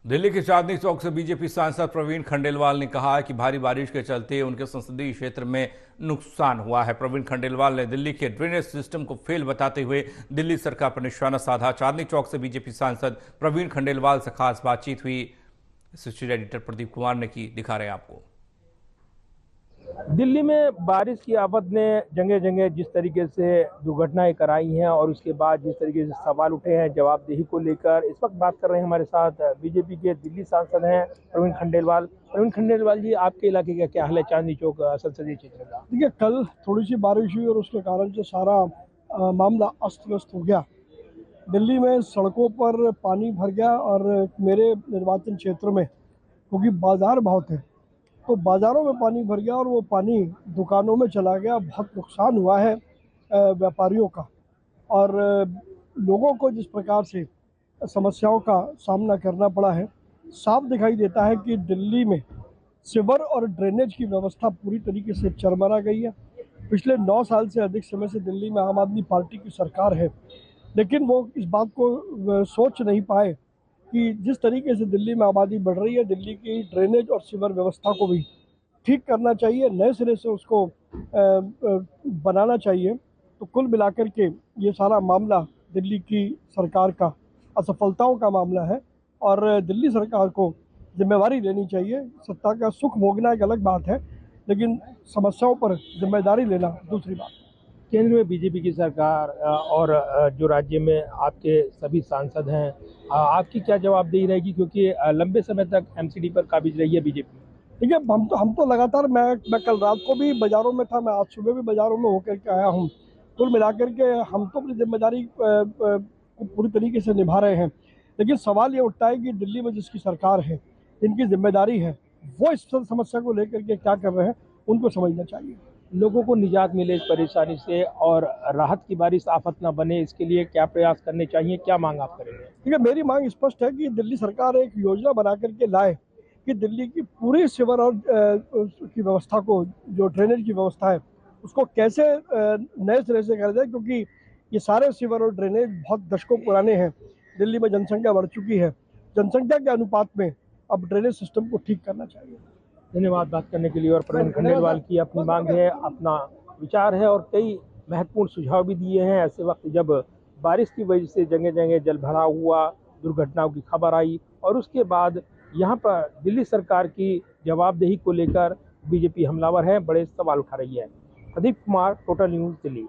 दिल्ली के चांदनी चौक से बीजेपी सांसद प्रवीण खंडेलवाल ने कहा है कि भारी बारिश के चलते उनके संसदीय क्षेत्र में नुकसान हुआ है। प्रवीण खंडेलवाल ने दिल्ली के ड्रेनेज सिस्टम को फेल बताते हुए दिल्ली सरकार पर निशाना साधा। चांदनी चौक से बीजेपी सांसद प्रवीण खंडेलवाल से खास बातचीत हुई। एसोसिएटेड एडिटर प्रदीप कुमार ने की, दिखा रहे हैं आपको। दिल्ली में बारिश की आफत ने जगह जगह जिस तरीके से दुर्घटनाएं कराई हैं और उसके बाद जिस तरीके से सवाल उठे हैं जवाबदेही को लेकर, इस वक्त बात कर रहे हैं हमारे साथ बीजेपी के दिल्ली सांसद हैं प्रवीण खंडेलवाल। प्रवीण खंडेलवाल जी, आपके इलाके का क्या हाल है चांदनी चौक संसदीय क्षेत्र का? देखिए, कल थोड़ी सी बारिश हुई और उसके कारण से सारा मामला अस्त व्यस्त हो गया। दिल्ली में सड़कों पर पानी भर गया और मेरे निर्वाचन क्षेत्र में क्योंकि बाजार बहुत है तो बाज़ारों में पानी भर गया और वो पानी दुकानों में चला गया। बहुत नुकसान हुआ है व्यापारियों का। और लोगों को जिस प्रकार से समस्याओं का सामना करना पड़ा है, साफ दिखाई देता है कि दिल्ली में सीवर और ड्रेनेज की व्यवस्था पूरी तरीके से चरमरा गई है। पिछले 9 साल से अधिक समय से दिल्ली में आम आदमी पार्टी की सरकार है, लेकिन वो इस बात को सोच नहीं पाए कि जिस तरीके से दिल्ली में आबादी बढ़ रही है, दिल्ली की ड्रेनेज और सीवर व्यवस्था को भी ठीक करना चाहिए, नए सिरे से उसको बनाना चाहिए। तो कुल मिलाकर के ये सारा मामला दिल्ली की सरकार का असफलताओं का मामला है और दिल्ली सरकार को जिम्मेवारी लेनी चाहिए। सत्ता का सुख भोगना एक अलग बात है, लेकिन समस्याओं पर जिम्मेदारी लेना दूसरी बात है। केंद्र में बीजेपी की सरकार और जो राज्य में आपके सभी सांसद हैं, आपकी क्या जवाबदेही रहेगी, क्योंकि लंबे समय तक एमसीडी पर काबिज रही है बीजेपी? देखिए, हम तो लगातार मैं कल रात को भी बाज़ारों में था, मैं आज सुबह भी बाज़ारों में होकर के आया हूँ। कुल मिलाकर के हम तो अपनी जिम्मेदारी को पूरी तरीके से निभा रहे हैं, लेकिन सवाल ये उठता है कि दिल्ली में जिसकी सरकार है, जिनकी जिम्मेदारी है, वो इस समस्या को लेकर के क्या कर रहे हैं, उनको समझना चाहिए। लोगों को निजात मिले इस परेशानी से और राहत की बारिश आफत न बने, इसके लिए क्या प्रयास करने चाहिए, क्या मांग आप करेंगे? ठीक है, मेरी मांग स्पष्ट है कि दिल्ली सरकार एक योजना बना करके लाए कि दिल्ली की पूरी सीवर और की व्यवस्था को, जो ड्रेनेज की व्यवस्था है, उसको कैसे नए सिरे से करा जाए, क्योंकि ये सारे सीवर और ड्रेनेज बहुत दशकों पुराने हैं। दिल्ली में जनसंख्या बढ़ चुकी है, जनसंख्या के अनुपात में अब ड्रेनेज सिस्टम को ठीक करना चाहिए। धन्यवाद बात करने के लिए। और प्रवीण खंडेलवाल की अपनी मांग है, अपना विचार है और कई महत्वपूर्ण सुझाव भी दिए हैं। ऐसे वक्त जब बारिश की वजह से जगह जगह जल भराव हुआ, दुर्घटनाओं की खबर आई और उसके बाद यहाँ पर दिल्ली सरकार की जवाबदेही को लेकर बीजेपी हमलावर है, बड़े सवाल उठा रही है। Pradeep Kumar, total news, Delhi.